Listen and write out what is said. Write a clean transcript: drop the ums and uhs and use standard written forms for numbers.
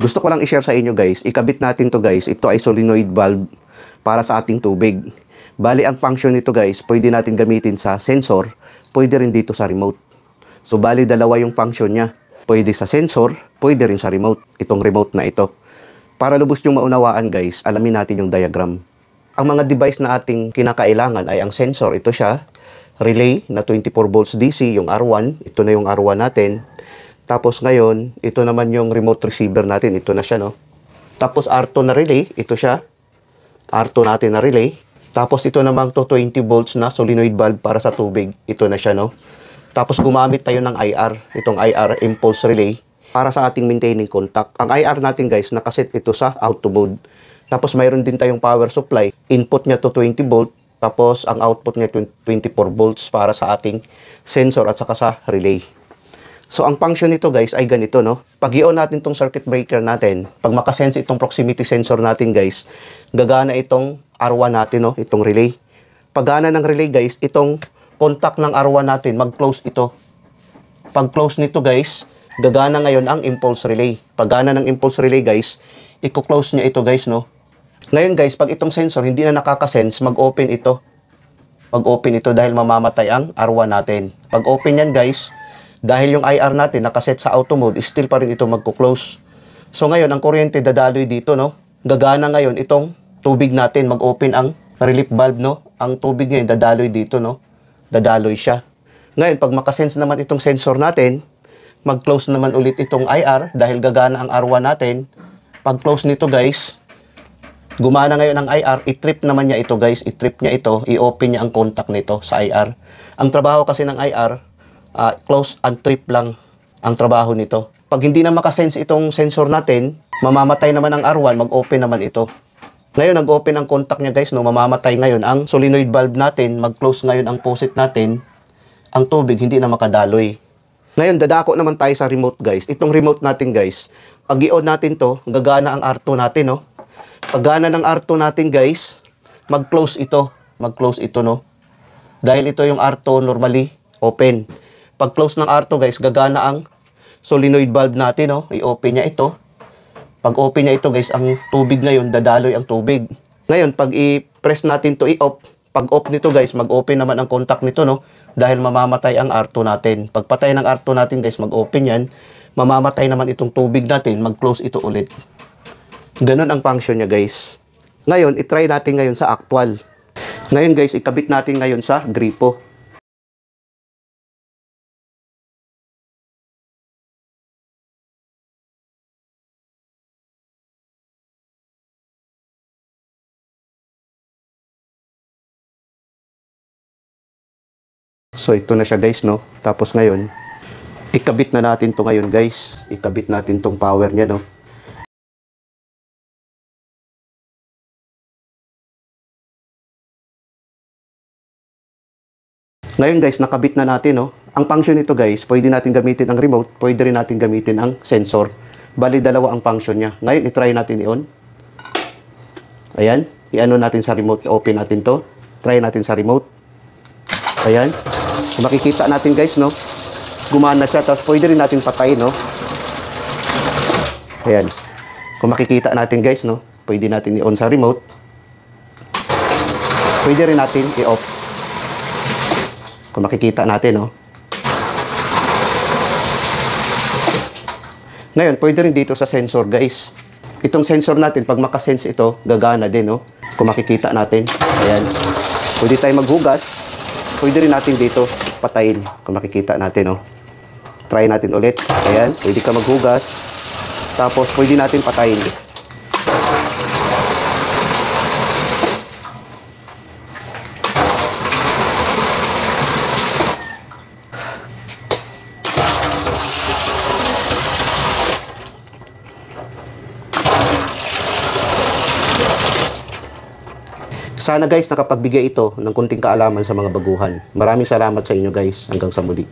Gusto ko lang i-share sa inyo guys, ikabit natin to guys, ito ay solenoid valve para sa ating tubig. Bali ang function nito guys, pwede natin gamitin sa sensor, pwede rin dito sa remote. So bali dalawa yung function niya, pwede sa sensor, pwede rin sa remote, itong remote na ito. Para lubos yung maunawaan guys, alamin natin yung diagram. Ang mga device na ating kinakailangan ay ang sensor, ito siya, relay na 24 volts DC, yung R1, ito na yung R1 natin. Tapos ngayon, ito naman yung remote receiver natin. Ito na siya, no? Tapos R2 na relay. Ito siya. R2 natin na relay. Tapos ito naman to 20 volts na solenoid valve para sa tubig. Ito na siya, no? Tapos gumamit tayo ng IR. Itong IR, impulse relay, para sa ating maintaining contact. Ang IR natin, guys, nakaset ito sa auto mode. Tapos mayroon din tayong power supply. Input niya to 20 volt. Tapos ang output niya 24 volts para sa ating sensor at saka sa relay. So, ang function nito guys ay ganito, no? Pag i-on natin itong circuit breaker natin, pag makasense itong proximity sensor natin guys, gagana itong R1 natin, no? Itong relay. Pag gana ng relay guys, itong contact ng R1 natin, mag-close ito. Pag close nito guys, gagana ngayon ang impulse relay. Pag gana ng impulse relay guys, i-close niya ito guys, no? Ngayon guys, pag itong sensor hindi na nakakasense, mag-open ito. Mag-open ito dahil mamamatay ang R1 natin. Pag open yan guys, dahil yung IR natin nakaset sa auto mode, still pa rin ito magko-close. So ngayon, ang kuryente dadaloy dito, no? Gagana ngayon itong tubig natin, mag-open ang relief valve, no? Ang tubig ngayon dadaloy dito, no? Dadaloy siya. Ngayon, pag makasense naman itong sensor natin, mag-close naman ulit itong IR dahil gagana ang R1 natin. Pag close nito guys, gumana ngayon ang IR, i-trip naman niya ito guys, i-trip niya ito, i-open niya ang contact nito sa IR. Ang trabaho kasi ng IR, close and trip lang ang trabaho nito. Pag hindi na makasense itong sensor natin, mamamatay naman ang R1, mag-open naman ito. Ngayon, nag-open ang contact niya guys, no? Mamamatay ngayon ang solenoid valve natin, mag-close ngayon ang faucet natin, ang tubig hindi na makadaloy. Ngayon, dadako naman tayo sa remote guys. Itong remote natin guys, pag i-on natin to, gagana ang R2 natin, no? Pag gana ng R2 natin guys, mag-close ito, no? Dahil ito yung R2 normally open. Pag close ng R2 guys, gagana ang solenoid valve natin, no? I-open niya ito. Pag open niya ito guys, ang tubig ngayon, dadaloy ang tubig. Ngayon, pag i-press natin to i-off, pag off nito guys, mag-open naman ang contact nito, no? Dahil mamamatay ang R2 natin. Pag patay ng R2 natin guys, mag-open yan. Mamamatay naman itong tubig natin, mag-close ito ulit. Ganun ang function niya guys. Ngayon, itry natin ngayon sa actual. Ngayon guys, ikabit natin ngayon sa gripo. So ito na siya guys, no? Tapos ngayon, ikabit na natin to ngayon guys. Ikabit natin tong power niya, no? Ngayon guys, nakabit na natin, no? Ang function nito guys, pwede natin gamitin ang remote, pwede rin natin gamitin ang sensor. Bali, dalawa ang function niya. Ngayon, itry natin i-on. Ayan, i-ano natin sa remote, open natin to. Try natin sa remote. Ayan. Kung makikita natin guys, no? Gumana siya, tapos pwede rin natin patayin, no? Ayan. Kung makikita natin guys, no? Pwede natin i-on sa remote. Pwede rin natin i-off. Kung makikita natin, no? Ngayon, pwede rin dito sa sensor, guys. Itong sensor natin, pag makasense ito, gagana din, no? Kung makikita natin. Ayan. Pwede tayo maghugas. Pwede rin natin dito patayin. Kung makikita natin, no? Try natin ulit. Ayan. Pwede ka maghugas. Tapos, pwede natin patayin. Sana guys, nakapagbigay ito ng kunting kaalaman sa mga baguhan. Maraming salamat sa inyo guys. Hanggang sa muli.